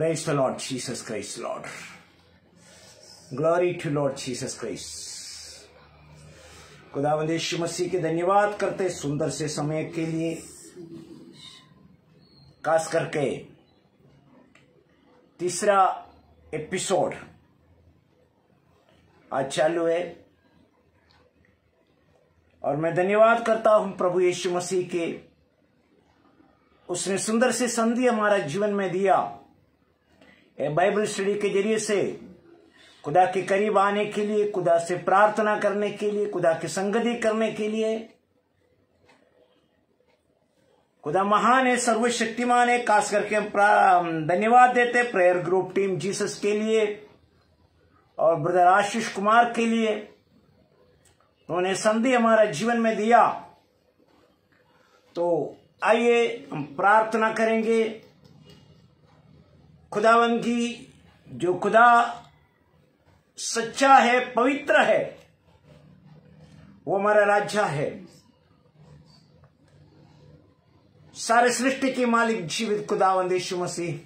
Praise the Lord Jesus Christ, Lord. Glory to Lord Jesus Christ. खुदावंद यीशु मसीह के धन्यवाद करते सुंदर से समय के लिए, खास करके तीसरा एपिसोड आज चालू है और मैं धन्यवाद करता हूं प्रभु यीशु मसीह के। उसने सुंदर से संधि हमारा जीवन में दिया। बाइबल स्टडी के जरिए से खुदा के करीब आने के लिए, खुदा से प्रार्थना करने के लिए, खुदा की संगति करने के लिए। खुदा महान है, सर्वशक्तिमान है। खास करके हम धन्यवाद देते प्रेयर ग्रुप टीम जीसस के लिए और ब्रदर आशीष कुमार के लिए। उन्होंने संधि हमारा जीवन में दिया। तो आइए हम प्रार्थना करेंगे। खुदावंद की जो खुदा सच्चा है, पवित्र है, वो हमारा राजा है। सारे सृष्टि के मालिक जीवित खुदावंद यीशु मसीह,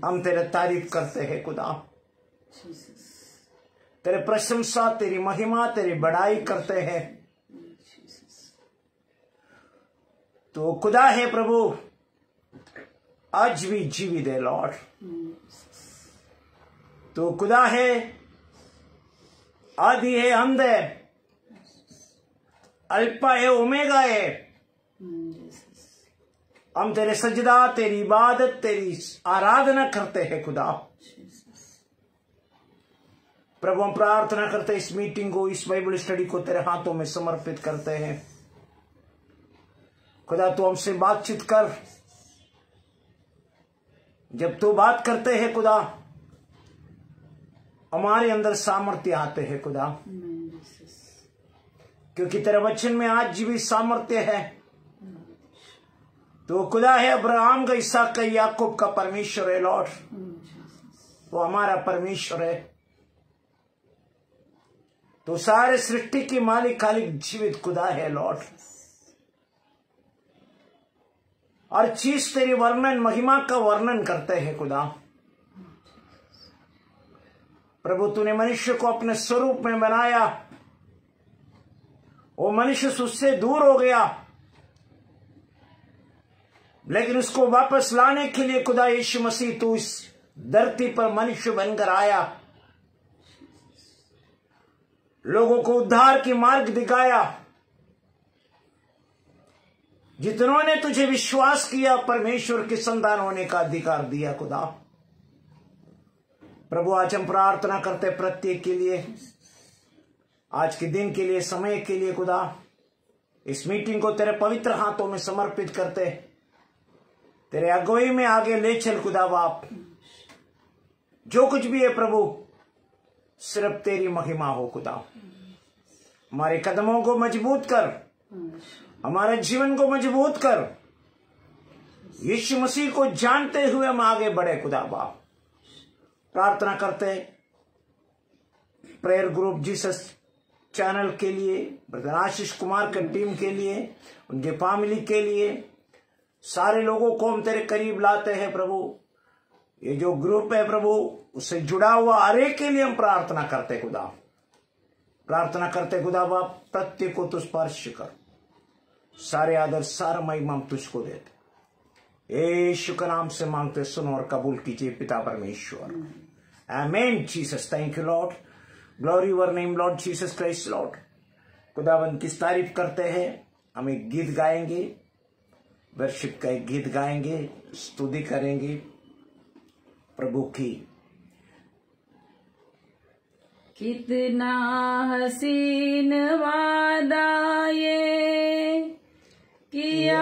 हम तेरे तारीफ करते हैं खुदा। तेरे प्रशंसा, तेरी महिमा, तेरी बड़ाई करते हैं। तो खुदा है प्रभु, आज भी जीवित है लॉर्ड। तो खुदा है, आदि है, अंत है, अल्फा है, ओमेगा है। हम तेरे सजदा, तेरी इबादत, तेरी आराधना करते हैं खुदा। प्रभु हम प्रार्थना करते इस मीटिंग को, इस बाइबल स्टडी को तेरे हाथों में समर्पित करते हैं। खुदा तू हमसे बातचीत कर। जब तू बात करते हैं खुदा, हमारे अंदर सामर्थ्य आते हैं खुदा, क्योंकि तेरे वचन में आज भी सामर्थ्य है। तो खुदा है अब्राहम का, इसहाक का, याकूब का परमेश्वर है लॉर्ड। वो हमारा परमेश्वर है। तो सारे सृष्टि की मालिक खालिक जीवित खुदा है लॉर्ड। और चीज तेरी वर्णन, महिमा का वर्णन करते हैं खुदा। प्रभु तूने मनुष्य को अपने स्वरूप में बनाया। वो मनुष्य उससे दूर हो गया, लेकिन उसको वापस लाने के लिए खुदा यीशु मसीह तू इस धरती पर मनुष्य बनकर आया। लोगों को उद्धार की मार्ग दिखाया। जितनों ने तुझे विश्वास किया, परमेश्वर के संतान होने का अधिकार दिया खुदा। प्रभु आज हम प्रार्थना करते प्रत्येक के लिए, आज के दिन के लिए, समय के लिए खुदा। इस मीटिंग को तेरे पवित्र हाथों में समर्पित करते, तेरे अगुवाई में आगे ले चल खुदा बाप। जो कुछ भी है प्रभु, सिर्फ तेरी महिमा हो खुदा। हमारे कदमों को मजबूत कर, हमारे जीवन को मजबूत कर। यीशु मसीह को जानते हुए हम आगे बढ़े खुदा बाप। प्रार्थना करते प्रेयर ग्रुप जीसस चैनल के लिए, ब्रदर आशीष कुमार के टीम के लिए, उनके फैमिली के लिए, सारे लोगों को हम तेरे करीब लाते हैं प्रभु। ये जो ग्रुप है प्रभु, उससे जुड़ा हुआ हर एक के लिए हम प्रार्थना करते खुदा। प्रार्थना करते खुदा बाप, प्रत्येक को तू स्पर्श कर। सारे आदर, सारा महिमा हम तुझको देते। यीशु के नाम से मांगते, सुनो और कबूल कीजिए पिता परमेश्वर। आमीन। Jesus, thank you Lord. Glory your name Lord Jesus Christ Lord. खुदावंद की तारीफ करते हैं। हम एक गीत गाएंगे, वर्शिप का एक गीत गाएंगे, स्तुति करेंगे प्रभु की। कितना हसीन वादा ये किया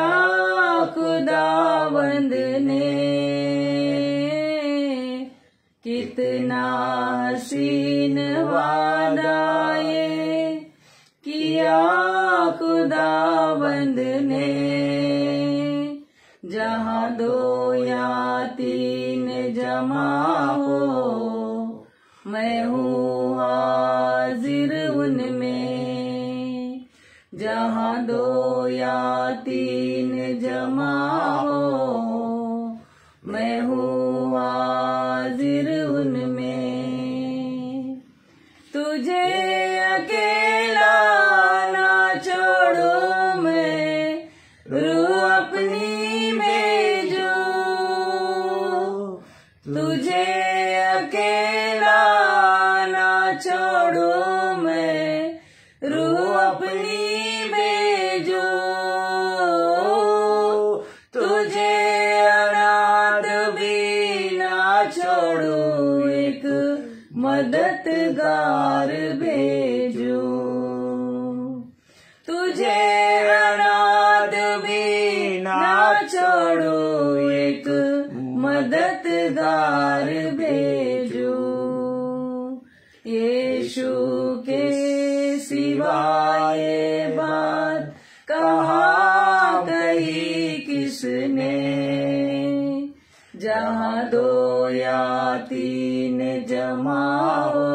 खुदावंद ने, कितना हसीन वादा ये किया खुदावंद ने। जहाँ दो या तीन जमा हो, मैं हूँ हाजिर उनमें। जहाँ दो या तीन जमा हो, मैं हूँ हाजिर उनमें। तुझे अकेला ना छोड़ो मैं, रूह अपनी भेजूं। तुझे अकेला ना छोड़ो मैं, रूह अपनी भेजूं। तुझे अनाथ भी ना छोड़ो, एक मददगार भेजूं। तुझे अनाथ भी ना छोड़ो, एक मददगार भेजूं। यीशु के सिवाय ये बात कहाँ कही किसने, जहाँ दो या तीन जमा हो,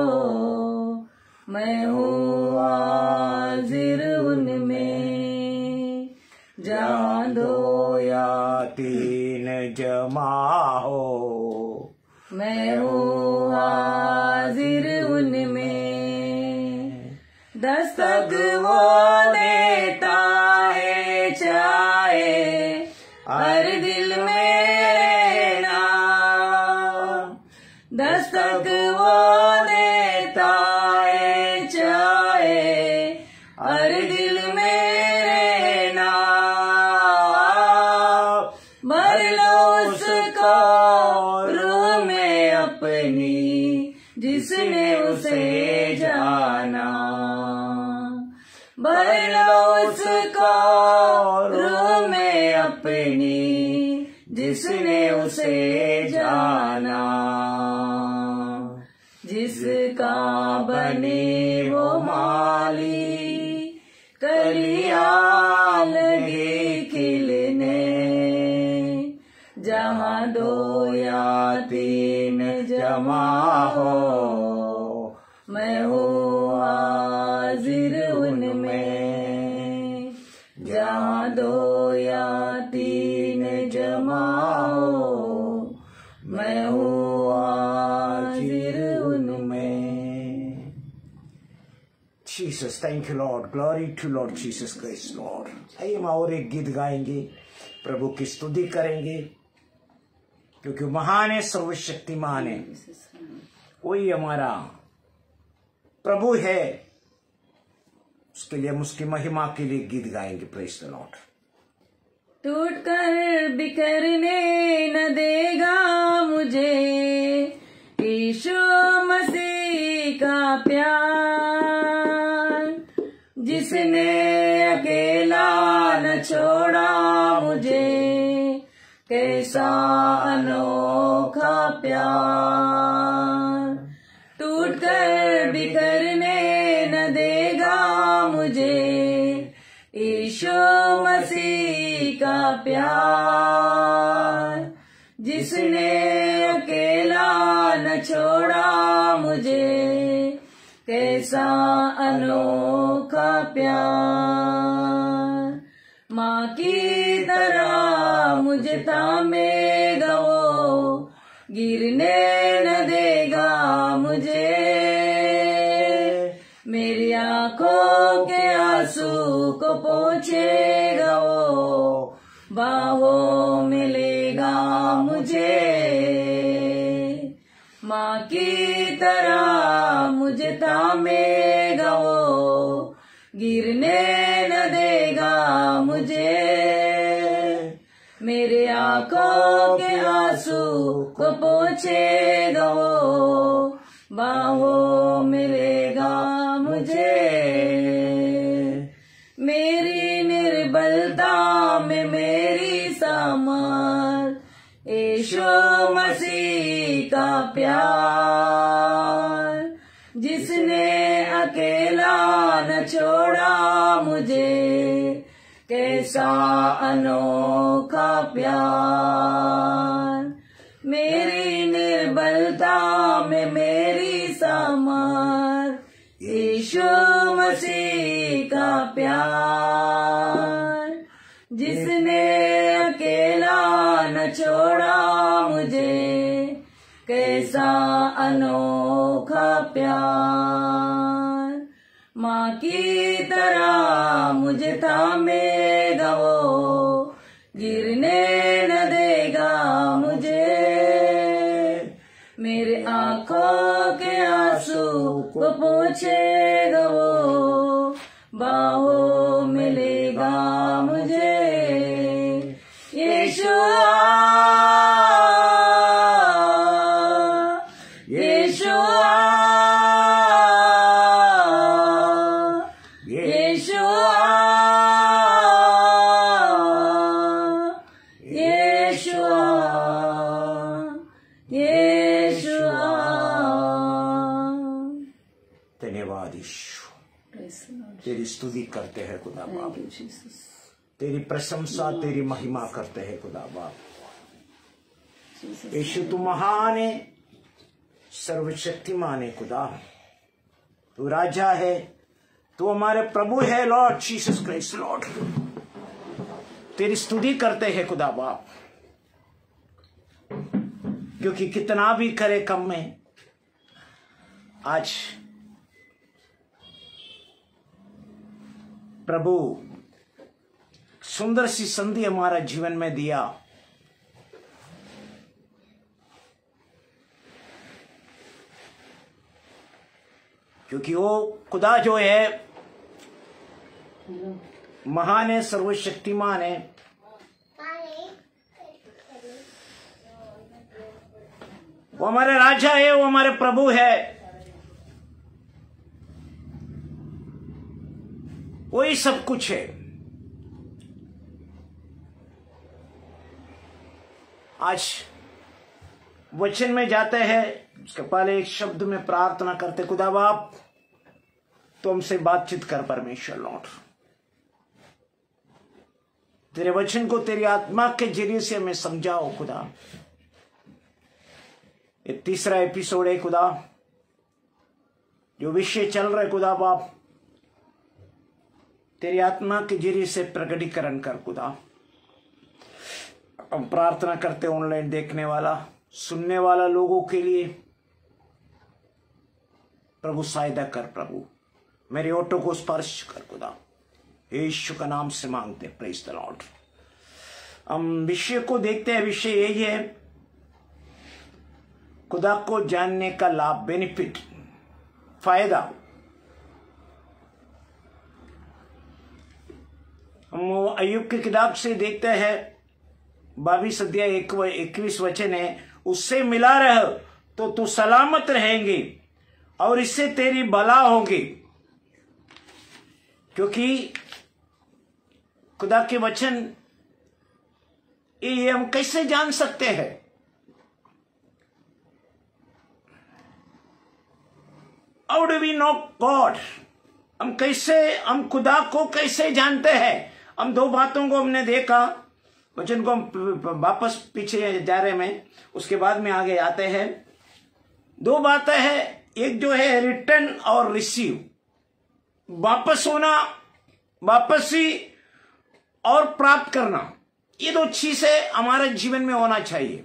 मैं हूँ हाजिर उनमें। जहाँ दो या तीन जमा हो, मैं हूँ हाजिर उनमें। दस्तक वो देता है चाहे हर दिल में ना, दस्तक वो देता है चाहे हर दिल में रहना। भर लो उसको रूह में अपनी, जिसने उसे जाना। भर लो उसको रूह में अपनी, जिसने उसे जाना। जिसका बने वो माली, कलियां लगे खिलने। जहाँ दो या तीन जमा हो, मैं हूँ हाजिर उनमें। जहाँ दो या तीन जमा हो, मैं हूँ हाजिर उनमें। Jesus, thank you Lord, glory to Lord Jesus Christ Lord. आइए हम और एक गीत गाएंगे, प्रभु की स्तुति करेंगे, क्योंकि महान है, सर्वशक्तिमान है, कोई हमारा प्रभु है। उसके लिए हम उसकी महिमा के लिए गीत गाएंगे। Praise the Lord. टूट कर बिखरने न देगा मुझे यीशु मसीह का प्यार, जिसने अकेला न छोड़ा मुझे, कैसा अनोखा प्यार। टूट कर बिखरने न देगा मुझे यीशु मसीह का प्यार, जिसने अकेला न छोड़ा मुझे, कैसा अनोखा प्यार। माँ की तरह मुझे थामेगा वो, गिरने न देगा मुझे। मेरी आंखों के आंसू को पोंछेगा वो, बाहों में लेगा मुझे। माँ की तरह मुझे थामेगा वो, गिरने न देगा मुझे। मेरे आंखों के आंसू को पोंछेगा वो, बाहों में लेगा मुझे। मेरी निर्बलता में मेरी सामर्थ, यीशु मसीह का प्यार, जिसने अकेला न छोड़ा मुझे, कैसा अनोखा प्यार। मेरी निर्बलता में मेरी सामर्थ, यीशु मसीह का प्यार, जिसने अकेला न छोड़ा अनोखा प्यार। माँ की तरह मुझे थामेगा वो, गिरने न देगा मुझे। मेरे आंखों के आंसू को पोंछेगा वो, बाहों में लेगा मुझे। यीशुआ, यीशुआ, यीशुआ, यीशुआ, यीशुआ। धन्यवाद यीशु, तेरी स्तुति करते हैं खुदा बाप, तेरी प्रशंसा तेरी महिमा करते हैं खुदा बाप। यीशु तू महान है, सर्वशक्तिमान है खुदा, तू राजा है, तू हमारे प्रभु है लॉर्ड जीसस क्राइस्ट लॉर्ड। तेरी स्तुति करते हैं खुदा बाप, क्योंकि कितना भी करे कम में। आज प्रभु सुंदर सी संधि हमारा जीवन में दिया, क्योंकि वो खुदा जो है महान है, सर्वशक्तिमान है। वो हमारे राजा है, वो हमारे प्रभु है, वही सब कुछ है। आज वचन में जाते हैं, उसके पहले एक शब्द में प्रार्थना करते, खुदा बाप तो हमसे बातचीत कर परमेश्वर लॉर्ड। तेरे वचन को तेरी आत्मा के जरिए से हमें समझाओ खुदा। ये तीसरा एपिसोड है खुदा, जो विषय चल रहा है खुदा बाप, तेरी आत्मा के जरिए से प्रकटीकरण कर खुदा। हम प्रार्थना करते ऑनलाइन देखने वाला सुनने वाला लोगों के लिए प्रभु सहायता कर। प्रभु मेरे ओठों को स्पर्श कर खुदा, यीशु का नाम से मांगते, प्रेज द लॉर्ड। हम विषय को देखते हैं, विषय यही है, खुदा को जानने का लाभ, बेनिफिट, फायदा। हम अय्यूब की किताब से देखते हैं, 22 अध्याय 21 वचन है, उससे मिला रह तो तू सलामत रहेंगे और इससे तेरी भला होगी। क्योंकि खुदा के वचन ये हम कैसे जान सकते हैं? How do we know God? हम खुदा को कैसे जानते हैं? हम दो बातों को हमने देखा, वचन को हम वापस पीछे जा रहे में, उसके बाद में आगे आते हैं। दो बातें हैं, एक जो है रिटर्न और रिसीव, वापस होना, वापसी और प्राप्त करना। ये दो चीजें हमारे जीवन में होना चाहिए।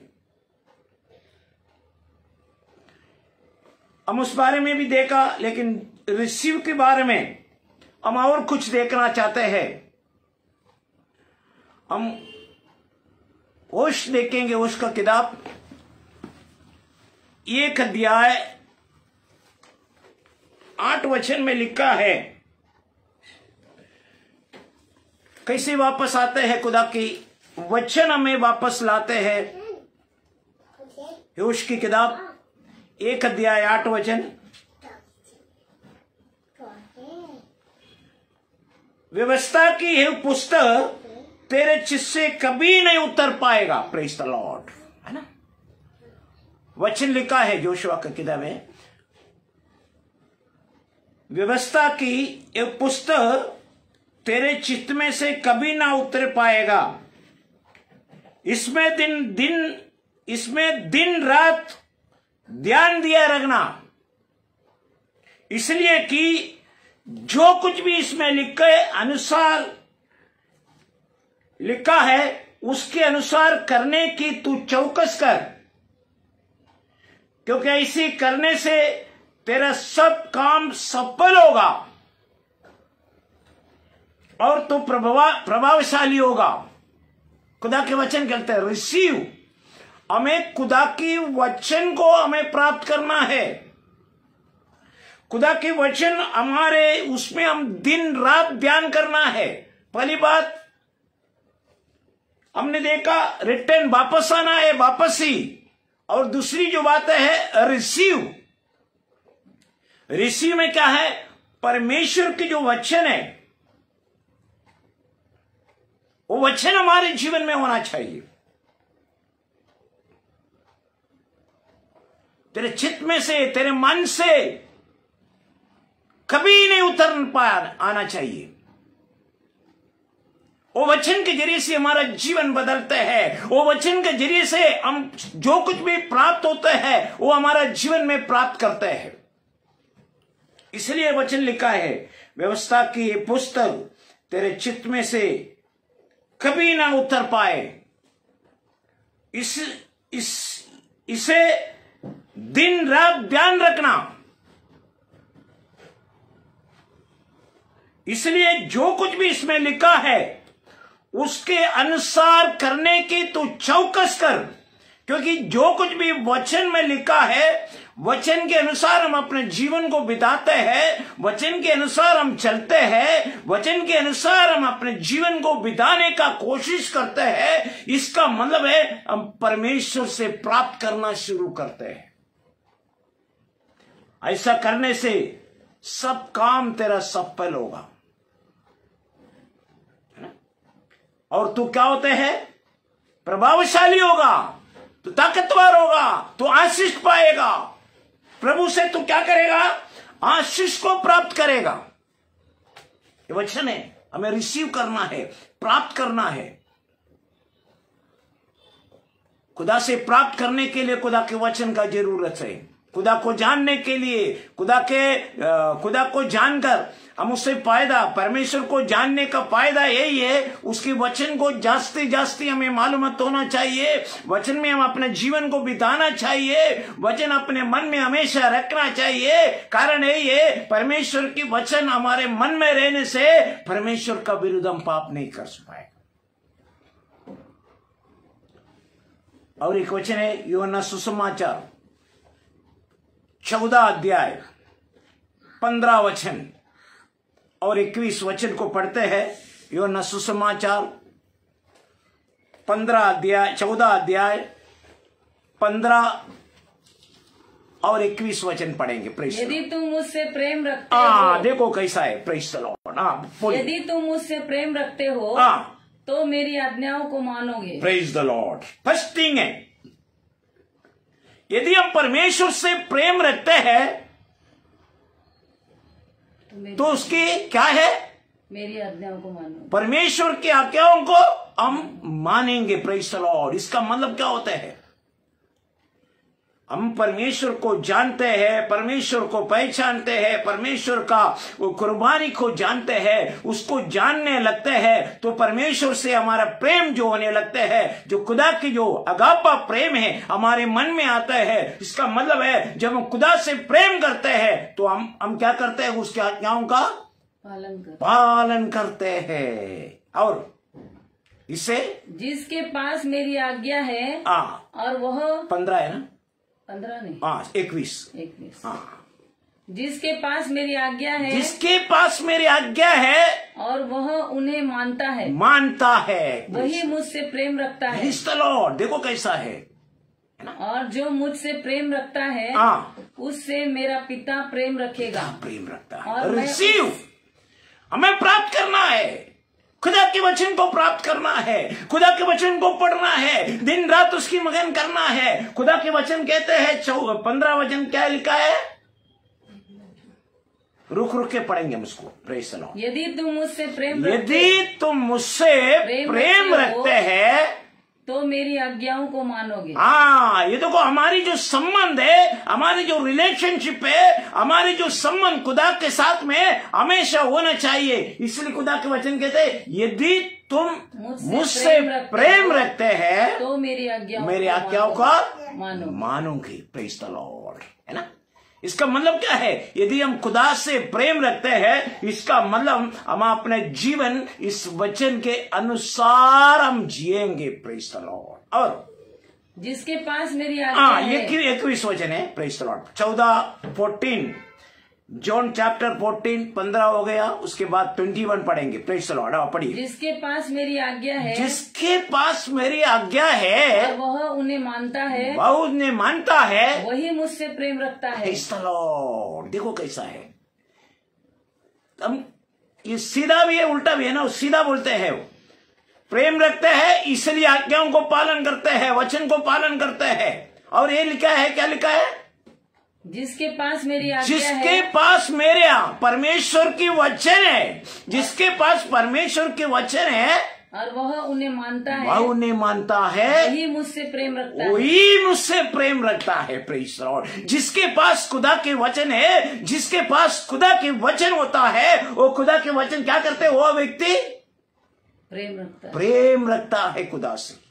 हम उस बारे में भी देखा, लेकिन रिसीव के बारे में हम और कुछ देखना चाहते हैं। हम होश देखेंगे, होश का किताब 1 अध्याय 8 वचन में लिखा है, कैसे वापस आते हैं खुदा की वचन हमें वापस लाते हैं। होश की किताब 1 अध्याय 8 वचन, व्यवस्था की है पुस्तक तेरे चित्त से कभी नहीं उतर पाएगा। प्रेज द लॉर्ड, है ना? वचन लिखा है जोशुआ की किताब में, व्यवस्था की एक पुस्तक तेरे चित्त में से कभी ना उतर पाएगा। इसमें दिन रात ध्यान दिया रखना, इसलिए कि जो कुछ भी इसमें लिखा है उसके अनुसार करने की तू चौकस कर। क्योंकि ऐसे करने से तेरा सब काम सफल होगा और तू प्रभावशाली होगा। खुदा के वचन कहते हैं रिसीव, हमें खुदा की वचन को हमें प्राप्त करना है। खुदा के वचन हमारे, उसमें हम दिन रात ध्यान करना है। पहली बात हमने देखा रिटर्न, वापस आना है, वापसी। और दूसरी जो बात है रिसीव। रिसीव में क्या है? परमेश्वर की जो वचन है वो वचन हमारे जीवन में होना चाहिए। तेरे चित्त में से, तेरे मन से कभी नहीं उतर पाया आना चाहिए। वो वचन के जरिए से हमारा जीवन बदलते हैं। वो वचन के जरिए से हम जो कुछ भी प्राप्त होते हैं वो हमारा जीवन में प्राप्त करते हैं। इसलिए वचन लिखा है, व्यवस्था की ये पुस्तक तेरे चित्त में से कभी ना उतर पाए, इसे दिन रात ध्यान रखना। इसलिए जो कुछ भी इसमें लिखा है उसके अनुसार करने की तू चौकस कर, क्योंकि जो कुछ भी वचन में लिखा है वचन के अनुसार हम अपने जीवन को बिताते हैं, वचन के अनुसार हम चलते हैं, वचन के अनुसार हम अपने जीवन को बिताने का कोशिश करते हैं। इसका मतलब है हम परमेश्वर से प्राप्त करना शुरू करते हैं। ऐसा करने से सब काम तेरा सफल होगा और तू क्या होते हैं? प्रभावशाली होगा, तू ताकतवर होगा, तू आशीष पाएगा। प्रभु से तू क्या करेगा? आशीष को प्राप्त करेगा। ये वचन है, हमें रिसीव करना है, प्राप्त करना है। खुदा से प्राप्त करने के लिए खुदा के वचन का जरूरत है। खुदा को जानने के लिए, खुदा को जानकर हम उससे फायदा, परमेश्वर को जानने का फायदा यही है, उसके वचन को जास्ती हमें मालूमात होना चाहिए। वचन में हम अपने जीवन को बिताना चाहिए, वचन अपने मन में हमेशा रखना चाहिए। कारण यही है, परमेश्वर की वचन हमारे मन में रहने से परमेश्वर का विरुद्ध हम पाप नहीं कर पाएगा। और एक वचन है यूहन्ना सुसमाचार 14 अध्याय 15 वचन और 21 वचन को पढ़ते हैं। यूहन्ना सुसमाचार 14 अध्याय 15 और 21 वचन पढ़ेंगे। प्रेस यदि तुम मुझसे प्रेम रखते हो, देखो कैसा है। Press the Lord. यदि तुम मुझसे प्रेम रखते हो तो मेरी आज्ञाओं को मानोगे। Praise the Lord. First thing है, यदि हम परमेश्वर से प्रेम रखते हैं तो उसकी क्या है? मेरी आज्ञाओं को मानो। परमेश्वर की आज्ञाओं को हम मानेंगे। Praise the Lord. इसका मतलब क्या होता है? हम परमेश्वर को जानते हैं, परमेश्वर को पहचानते हैं, परमेश्वर का वो कुर्बानी को जानते हैं, उसको जानने लगते हैं तो परमेश्वर से हमारा प्रेम जो होने लगते हैं, जो खुदा की जो अगापा प्रेम है हमारे मन में आता है। इसका मतलब है जब हम खुदा से प्रेम करते हैं तो हम क्या करते हैं? उसकी आज्ञाओं का पालन करते हैं। और इसे जिसके पास मेरी आज्ञा है और वह 15 है ना? 15 नहीं, 21। जिसके पास मेरी आज्ञा है, जिसके पास मेरी आज्ञा है और वह उन्हें मानता है, वही मुझसे प्रेम रखता है। लॉर्ड। देखो कैसा है ना? और जो मुझसे प्रेम रखता है उससे मेरा पिता प्रेम रखेगा। प्रेम रखता है। रिसीव, हमें प्राप्त करना है। खुदा के वचन को प्राप्त करना है, खुदा के वचन को पढ़ना है, दिन रात उसकी मगन करना है। खुदा के वचन कहते हैं 15 वचन क्या लिखा है? रुक के पढ़ेंगे हम उसको। Praise the Lord. यदि तुम मुझसे प्रेम रखते हैं तो मेरी आज्ञाओं को मानोगे। ये देखो हमारी जो संबंध है, हमारी जो रिलेशनशिप है, हमारी जो संबंध खुदा के साथ में हमेशा होना चाहिए। इसलिए खुदा के वचन कहते हैं यदि तुम मुझसे प्रेम रखते हैं तो मेरी आज्ञाओं का मानूंगी। प्रेज द लॉर्ड, है ना। इसका मतलब क्या है? यदि हम खुदा से प्रेम रखते हैं, इसका मतलब हम अपने जीवन इस वचन के अनुसार हम जिएंगे। Praise the Lord. और जिसके पास मेरी आज्ञा है, ये 21 वचन है। Praise the Lord. 14 John chapter 14 15 हो गया, उसके बाद 21 पढ़ेंगे। Praise the Lord. पढ़िए। जिसके पास मेरी आज्ञा है, जिसके पास मेरी आज्ञा है, और वह उन्हें मानता है, वह उन्हें मानता है, वही मुझसे प्रेम रखता है। Praise the Lord. देखो कैसा है। हम ये सीधा भी है उल्टा भी है ना। सीधा बोलते हैं वो प्रेम रखते हैं, इसलिए आज्ञाओं को पालन करते हैं, वचन को पालन करते हैं। और ये लिखा है, क्या लिखा है? जिसके पास मेरी आज्ञा जिसके है, पास मेरे परमेश्वर की वचन है, जिसके पास परमेश्वर के वचन है, और वह उन्हें मानता है, वह उन्हें मानता है, वही मुझसे प्रेम रखता है। वही मुझसे प्रेम रखता है। Praise the Lord. जिसके पास खुदा के वचन है, जिसके पास खुदा के वचन होता है, वो खुदा के वचन क्या करते हैं? वो व्यक्ति प्रेम रखता है खुदा से।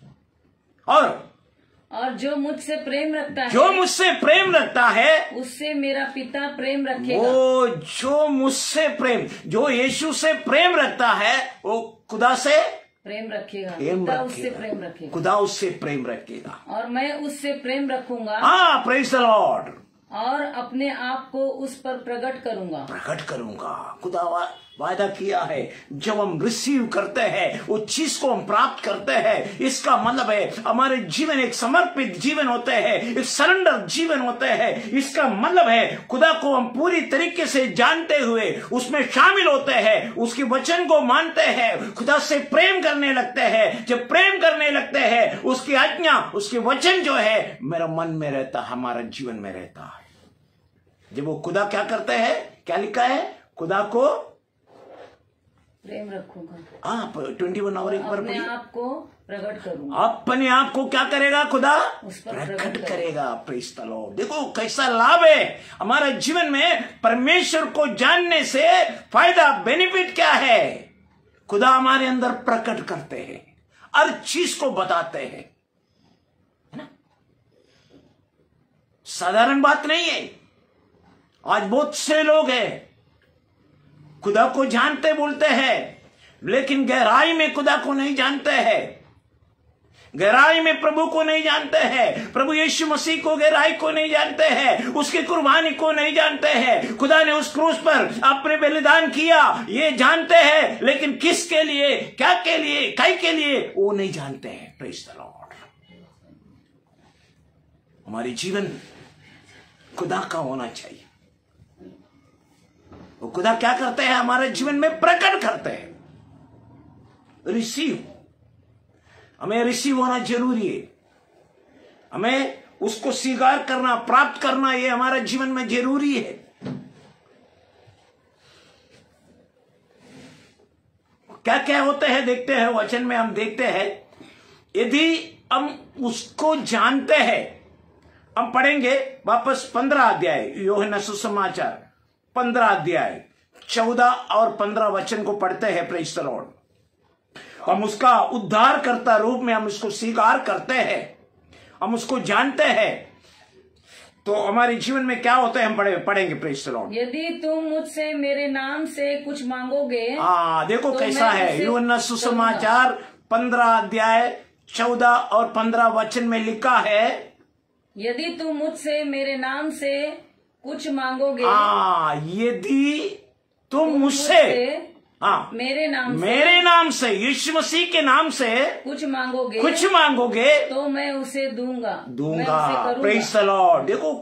और जो मुझसे प्रेम रखता है, जो मुझसे प्रेम रखता है, उससे मेरा पिता प्रेम रखेगा। वो जो मुझसे प्रेम, जो यीशु से प्रेम रखता है, वो खुदा से प्रेम रखेगा। खुदा उससे प्रेम रखेगा। खुदा उससे प्रेम रखेगा। और मैं उससे प्रेम रखूंगा। हाँ, प्रेज द लॉर्ड। और अपने आप को उस पर प्रकट करूंगा। खुदा वादा किया है, जब हम रिसीव करते हैं, वो चीज को हम प्राप्त करते हैं, इसका मतलब है हमारे जीवन एक समर्पित जीवन होते हैं, एक सरेंडर जीवन होते हैं। इसका मतलब है खुदा को हम पूरी तरीके से जानते हुए उसमें शामिल होते हैं, उसके वचन को मानते हैं, खुदा से प्रेम करने लगते हैं। जब प्रेम करने लगते हैं, उसकी आज्ञा, उसके वचन जो है मेरा मन में रहता है, हमारा जीवन में रहता है। जब वो खुदा क्या करते हैं, क्या लिखा है? खुदा को प्रेम रखूंगा। 21 और एक बार अपने आप को प्रकट करूंगा। अपने आप को क्या करेगा? खुदा उस पर प्रकट करेगा। Praise the Lord. देखो कैसा लाभ है हमारे जीवन में। परमेश्वर को जानने से फायदा, बेनिफिट क्या है? खुदा हमारे अंदर प्रकट करते हैं, हर चीज को बताते हैं, है ना। साधारण बात नहीं है। आज बहुत से लोग हैं खुदा को जानते बोलते हैं, लेकिन गहराई में खुदा को नहीं जानते हैं, गहराई में प्रभु को नहीं जानते हैं, प्रभु यीशु मसीह को गहराई को नहीं जानते हैं, उसकी कुर्बानी को नहीं जानते हैं। खुदा ने उस क्रूस पर अपने बलिदान किया, ये जानते हैं, लेकिन किसके लिए, क्या के लिए, कई के लिए, वो नहीं जानते हैं। Praise the Lord. हमारे जीवन खुदा का होना चाहिए। वो खुदा क्या करते हैं? हमारे जीवन में प्रकट करते हैं। रिसीव, हमें रिसीव होना जरूरी है। हमें उसको स्वीकार करना, प्राप्त करना, ये हमारे जीवन में जरूरी है। क्या क्या होते हैं देखते हैं, वचन में हम देखते हैं। यदि हम उसको जानते हैं, हम पढ़ेंगे वापस 15 अध्याय यूहन्ना सुसमाचार 15 अध्याय 14 और 15 वचन को पढ़ते हैं। Praise the Lord. हम उसका उद्धारकर्ता रूप में हम उसको स्वीकार करते हैं, हम उसको जानते हैं, तो हमारे जीवन में क्या होता है हम पढ़ेंगे। Praise the Lord. यदि तुम मुझसे मेरे नाम से कुछ मांगोगे, देखो तो कैसा है। यूहन्ना सुसमाचार 15 अध्याय 14 और 15 वचन में लिखा है, यदि तुम मुझसे मेरे नाम से कुछ मांगोगे, यदि तुम मुझसे मेरे नाम से यीशु मसीह के नाम से कुछ मांगोगे तो मैं उसे दूंगा। Praise the Lord. देखो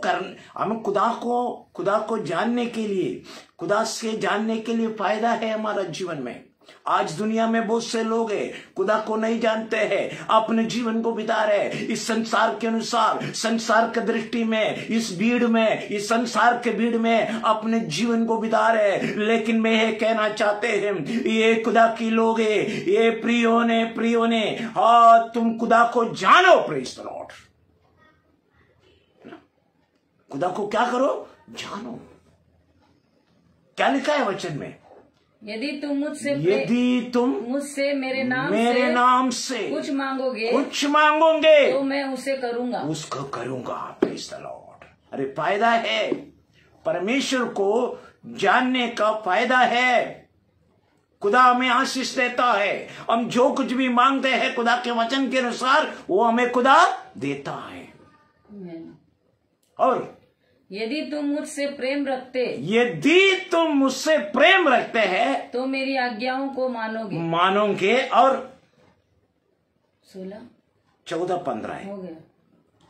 हम खुदा को जानने के लिए, खुदा से जानने के लिए फायदा है हमारा जीवन में। आज दुनिया में बहुत से लोग हैं खुदा को नहीं जानते हैं, अपने जीवन को बिता रहे इस संसार के अनुसार, संसार की दृष्टि में, इस भीड़ में, इस संसार के भीड़ में अपने जीवन को बिता रहे। लेकिन मैं ये कहना चाहते हैं, ये खुदा की लोग है, ये प्रियो ने तुम खुदा को जानो। Praise the Lord. खुदा को क्या करो? जानो। क्या लिखा है वचन में? यदि तुम मुझसे मेरे नाम से कुछ मांगोगे तो मैं उसे करूंगा, उसको करूंगा। Praise the Lord. अरे फायदा है, परमेश्वर को जानने का फायदा है। खुदा हमें आशीष देता है। हम जो कुछ भी मांगते हैं खुदा के वचन के अनुसार वो हमें खुदा देता है। और यदि तुम मुझसे प्रेम रखते हैं तो मेरी आज्ञाओं को मानोगे। और 16, 14, 15 हो गया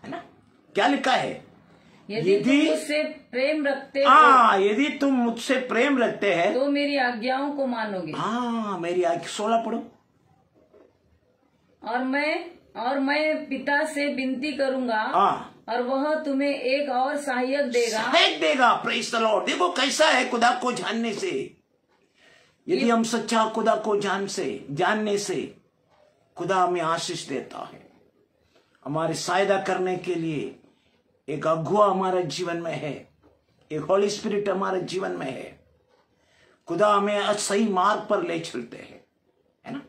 है ना? क्या लिखा है? यदि तुम मुझसे प्रेम रखते यदि तुम मुझसे प्रेम रखते हैं तो मेरी आज्ञाओं को मानोगे। मेरी आज्ञा 16 पढ़ो। और मैं पिता से विनती करूंगा और वह तुम्हें एक और सहायक देगा। Praise the Lord. देखो कैसा है खुदा को जानने से। यदि हम सच्चा खुदा को जानने से खुदा हमें आशीष देता है। हमारी सहायता करने के लिए एक अगुआ हमारे जीवन में है, एक होली स्पिरिट हमारे जीवन में है। खुदा हमें सही मार्ग पर ले चलते हैं, है ना?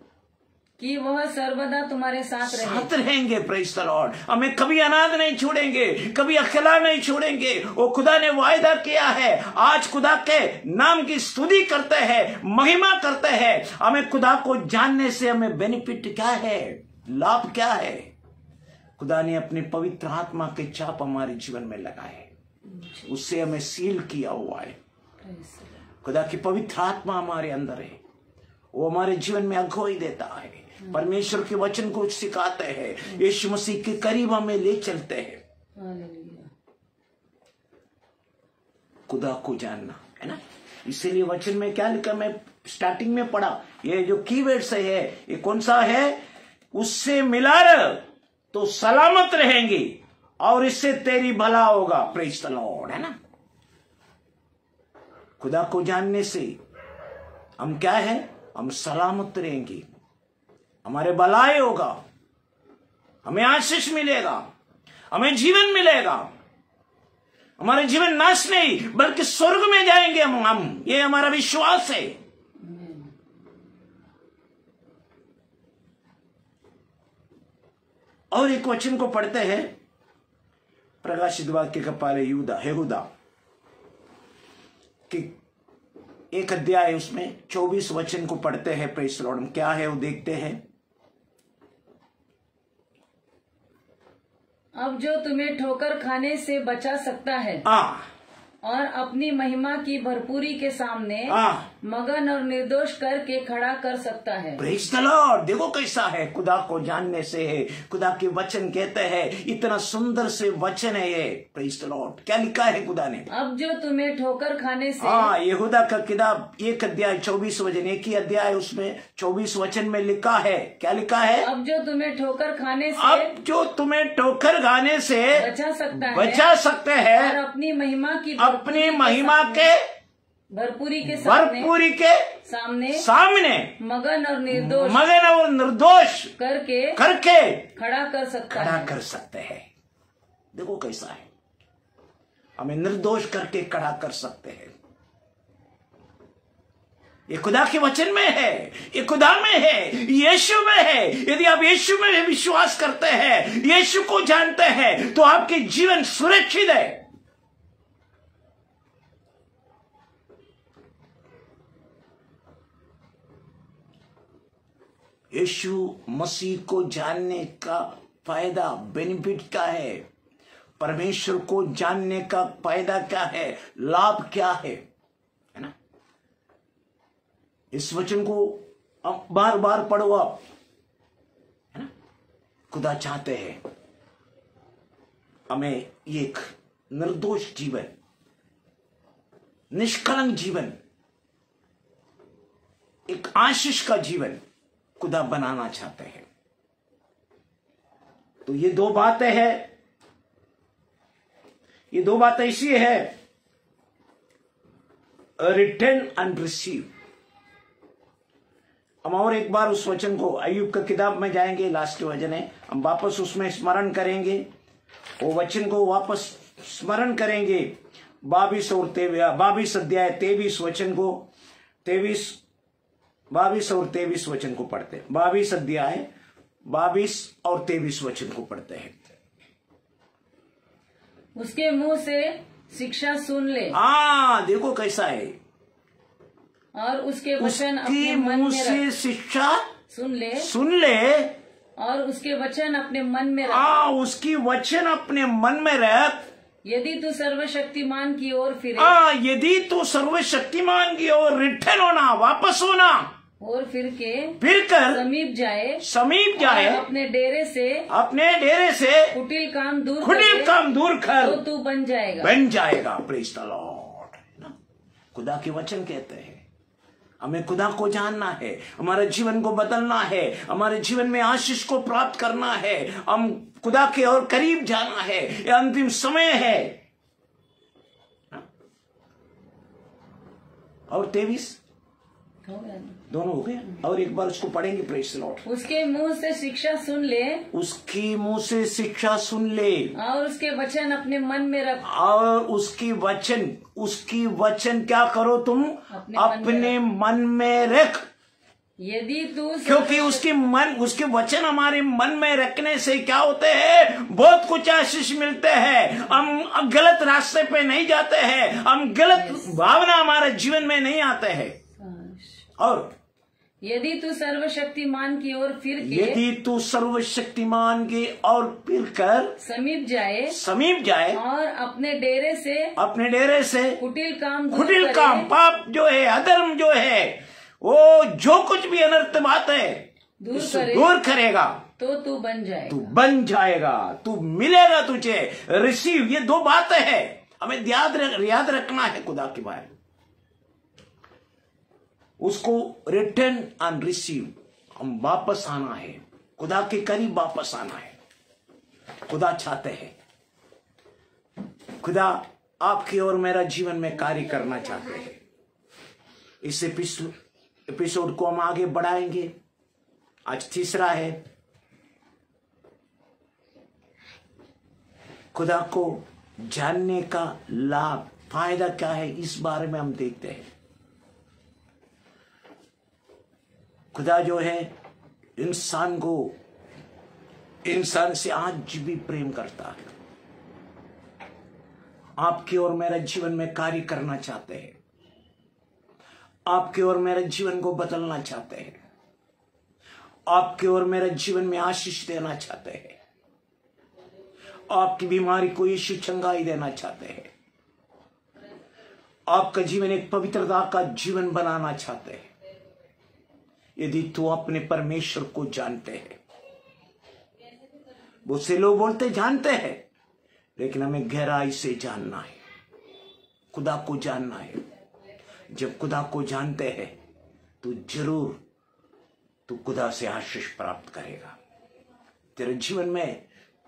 कि वह सर्वदा तुम्हारे साथ रहेंगे। Praise the Lord. हमें कभी अनाथ नहीं छोड़ेंगे, कभी अकेला नहीं छोड़ेंगे। वो खुदा ने वायदा किया है। आज खुदा के नाम की स्तुति करते हैं, महिमा करते हैं। हमें खुदा को जानने से हमें बेनिफिट क्या है, लाभ क्या है? खुदा ने अपने पवित्र आत्मा के छाप हमारे जीवन में लगाए, उससे हमें सील किया हुआ है। खुदा की पवित्र आत्मा हमारे अंदर है, वो हमारे जीवन में अगुवाई देता है। परमेश्वर के वचन को सिखाते हैं, यीशु मसीह के करीब हमें ले चलते हैं। खुदा को जानना है ना। इसीलिए वचन में क्या लिखा, मैं स्टार्टिंग में पढ़ा, ये जो कीवर्ड्स है ये कौन सा है? उससे मिला रह तो सलामत रहेंगी और इससे तेरी भला होगा। प्रेज़ द लॉर्ड, है ना। खुदा को जानने से हम क्या है? हम सलामत रहेंगे, हमारे भलाई होगा, हमें आशीष मिलेगा, हमें जीवन मिलेगा। हमारे जीवन नाश नहीं बल्कि स्वर्ग में जाएंगे हम। ये हमारा विश्वास है। और एक वचन को पढ़ते हैं, प्रकाशित वाक्य का पारे यहूदा कि एक अध्याय, उसमें 24 वचन को पढ़ते हैं। Praise the Lord. क्या है वो देखते हैं। अब जो तुम्हें ठोकर खाने से बचा सकता है और अपनी महिमा की भरपूरी के सामने मगन और निर्दोष करके खड़ा कर सकता है। Praise the Lord. देखो कैसा है, खुदा को जानने से है। खुदा के वचन कहते हैं, इतना सुंदर से वचन है ये। Praise the Lord. क्या लिखा है खुदा ने? अब जो तुम्हें ठोकर खाने से। यहूदा का किताब 1 अध्याय 24 वचन, एक ही अध्याय, उसमें 24 वचन में लिखा है। क्या लिखा है? अब जो तुम्हें ठोकर खाने से बचा सकते हैं और अपनी महिमा के भरपूरी के सामने मगन और निर्दोष करके खड़ा कर सकते हैं। देखो कैसा है, हमें निर्दोष करके खड़ा कर सकते हैं। ये खुदा के वचन में है, ये खुदा में है, यीशु में है। यदि आप यीशु में विश्वास करते हैं, यीशु को जानते हैं, तो आपके जीवन सुरक्षित है। यीशु मसीह को जानने का फायदा, बेनिफिट क्या है? परमेश्वर को जानने का फायदा क्या है, लाभ क्या है ना? इस वचन को बार बार पढ़ो आप, है ना। खुदा चाहते हैं हमें एक निर्दोष जीवन, निष्कलंक जीवन, एक आशीष का जीवन खुदा बनाना चाहते हैं। तो ये दो बातें हैं, ये दो बातें इसी है, रिटर्न एंड रिसीव। हम और एक बार उस वचन को अय्यूब का किताब में जाएंगे, लास्ट के वचन है, हम वापस उसमें स्मरण करेंगे, वो वचन को वापस स्मरण करेंगे। 22 अध्याय 23 वचन को, 23 22 और 23 वचन को पढ़ते हैं। 22 अध्याय 22 और 23 वचन को पढ़ते हैं। उसके मुंह से शिक्षा सुन ले। देखो कैसा है, और उसके वचन अपने मन मुंह में से शिक्षा सुन ले, और उसके वचन अपने मन में रख। उसकी वचन अपने मन में रख। यदि तू सर्वशक्तिमान की ओर फिरे, यदि तू सर्वशक्तिमान की ओर रिटर्न होना, वापस होना, और फिर कर समीप जाए, अपने डेरे से कुटिल काम दूर कर, तो तू बन जाएगा। Praise the Lord. खुदा के वचन कहते हैं हमें खुदा को जानना है, हमारे जीवन को बदलना है, हमारे जीवन में आशीष को प्राप्त करना है, हम खुदा के और करीब जाना है। यह अंतिम समय है। और 23 दोनों हो गए। और एक बार उसको पढ़ेंगे। Praise the Lord. उसके मुंह से शिक्षा सुन ले, उसकी मुंह से शिक्षा सुन ले, और उसके वचन अपने मन में रख। और उसकी वचन क्या करो तुम? अपने मन में रख। यदि तू, क्योंकि उसके वचन हमारे मन में रखने से क्या होते हैं? बहुत कुछ आशीष मिलते हैं। हम गलत रास्ते पे नहीं जाते हैं, हम गलत भावना हमारे जीवन में नहीं आते हैं। और यदि तू सर्वशक्तिमान की ओर फिर फिर कर समीप जाए, और अपने डेरे से कुटिल काम पाप जो है, अधर्म जो है, वो जो कुछ भी अनर्थ बात है दूर करेगा, तो तू बन जाएगा, तू मिलेगा तुझे। रिसीव, ये दो बातें हैं हमें याद रखना है खुदा के बारे में। उसको रिटर्न एंड रिसीव, हम वापस आना है, खुदा के करीब वापस आना है। खुदा चाहते हैं, खुदा आपकी और मेरा जीवन में कार्य करना चाहते हैं। इस एपिसोड को हम आगे बढ़ाएंगे। आज तीसरा है, खुदा को जानने का लाभ, फायदा क्या है, इस बारे में हम देखते हैं। खुदा जो है इंसान से आज भी प्रेम करता है। आपके और मेरा जीवन में कार्य करना चाहते हैं, आपके और मेरे जीवन को बदलना चाहते हैं, आपके और मेरे जीवन में आशीष देना चाहते हैं, आपकी बीमारी को यीशु चंगाई देना चाहते हैं, आपका जीवन एक पवित्रता का जीवन बनाना चाहते हैं। यदि तू अपने परमेश्वर को जानते हैं, बहुत से लोग बोलते जानते हैं, लेकिन हमें गहराई से जानना है, खुदा को जानना है। जब खुदा को जानते हैं तो जरूर तू खुदा से आशीष प्राप्त करेगा। तेरे जीवन में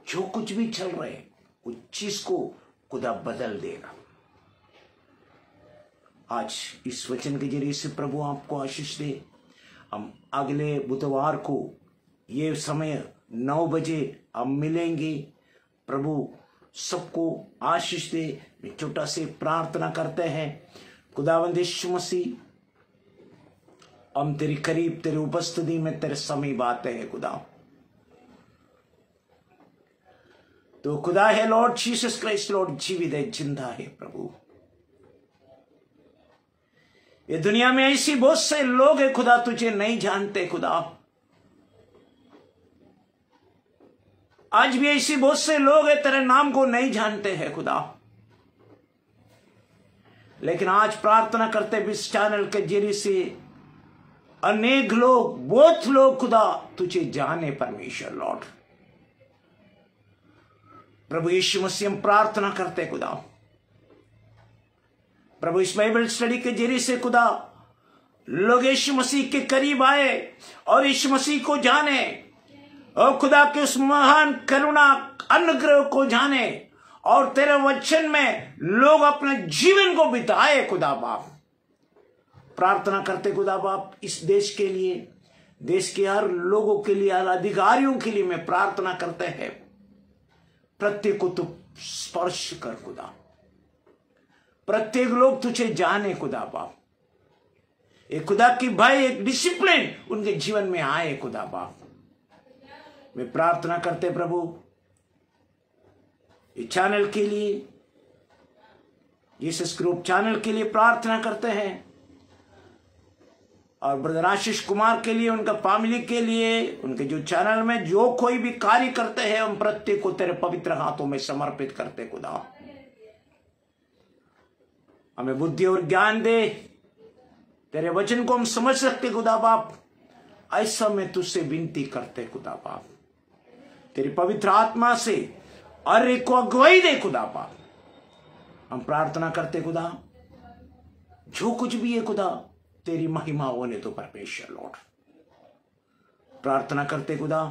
जो कुछ भी चल रहे है, उस चीज को खुदा बदल देगा। आज इस वचन के जरिए से प्रभु आपको आशीष दे। हम अगले बुधवार को ये समय 9 बजे हम मिलेंगे। प्रभु सबको आशीष दे। मैं छोटा से प्रार्थना करते हैं। खुदावंद यीशु मसीह, हम तेरे करीब, तेरे उपस्थिति में, तेरे समीप आते हैं खुदा। तो खुदा है लॉर्ड जीसस क्राइस्ट, लॉर्ड जीवित है, जिंदा है प्रभु। ये दुनिया में ऐसी बहुत से लोग हैं खुदा, तुझे नहीं जानते खुदा। आज भी ऐसी बहुत से लोग हैं तेरे नाम को नहीं जानते हैं खुदा। लेकिन आज प्रार्थना करते भी इस चैनल के जरिए से अनेक लोग, बहुत लोग खुदा तुझे जाने परमेश्वर लॉर्ड। प्रभु यीशु मसीह हम प्रार्थना करते खुदा, प्रभु इस बाइबल स्टडी के जरिए से खुदा लोग यीशु मसीह के करीब आए और यीशु मसीह को जाने और खुदा के उस महान करुणा अनुग्रह को जाने और तेरे वचन में लोग अपने जीवन को बिताए खुदा बाप। प्रार्थना करते खुदा बाप इस देश के लिए, देश के हर लोगों के लिए, हर अधिकारियों के लिए मैं प्रार्थना करते हैं। प्रत्येक को तू स्पर्श कर खुदा, प्रत्येक लोग तुझे जाने खुदा बाप। एक खुदा की भय, एक डिसिप्लिन उनके जीवन में आए खुदा बाप। मैं प्रार्थना करते प्रभु इस चैनल के लिए, जीसस ग्रुप चैनल के लिए प्रार्थना करते हैं, और ब्रदर आशीष कुमार के लिए, उनका फैमिली के लिए, उनके जो चैनल में जो कोई भी कार्य करते हैं, हम प्रत्येक को तेरे पवित्र हाथों में समर्पित करते खुदा। हमें बुद्धि और ज्ञान दे, तेरे वचन को हम समझ सकते खुदा बाप। ऐसा में तुझसे विनती करते खुदा बाप, तेरी पवित्र आत्मा से और एक को अगुवाई दे खुदा बाप। हम प्रार्थना करते खुदा, जो कुछ भी है खुदा तेरी महिमा होने तो परमेश्वर लॉर्ड। प्रार्थना करते खुदा,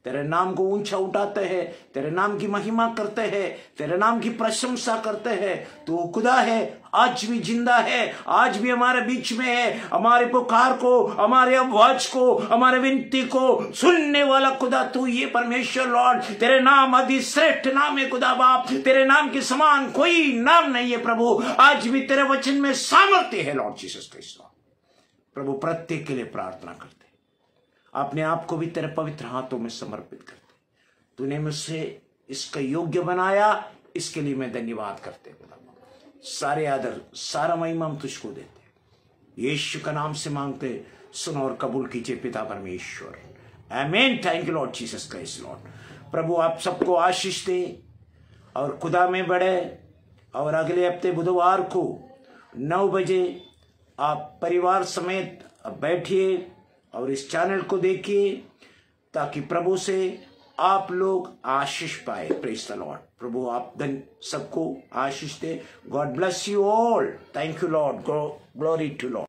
तेरे नाम को ऊंचा उठाते हैं, तेरे नाम की महिमा करते हैं, तेरे नाम की प्रशंसा करते हैं। तू खुदा है, आज भी जिंदा है, आज भी हमारे बीच में है। हमारे पुकार को, हमारे आवाज को, हमारे विनती को सुनने वाला खुदा तू ये परमेश्वर लॉर्ड। तेरे नाम अधिश्रेष्ठ नाम है खुदा बाप, तेरे नाम के समान कोई नाम नहीं है प्रभु। आज भी तेरे वचन में सामर्थ्य है लॉर्ड जीसस क्राइस्ट। प्रभु प्रत्येक के लिए प्रार्थना करते, अपने आप को भी तेरे पवित्र हाथों में समर्पित करते। तूने मुझसे इसका योग्य बनाया, इसके लिए मैं धन्यवाद करते खुदा। सारे आदर, सारा महिमा हम तुझको देते, यीशु का नाम से मांगते, सुनो और कबूल कीजिए पिता परमेश्वर, आमीन। Thank you Lord Jesus Christ Lord. प्रभु आप सबको आशीष दे और खुदा में बढ़े। और अगले हफ्ते बुधवार को 9 बजे आप परिवार समेत बैठिए और इस चैनल को देखिए, ताकि प्रभु से आप लोग आशीष पाए। Praise the Lord. प्रभु आप सबको आशीष दे। God bless you all. Thank you Lord. Glory to Lord.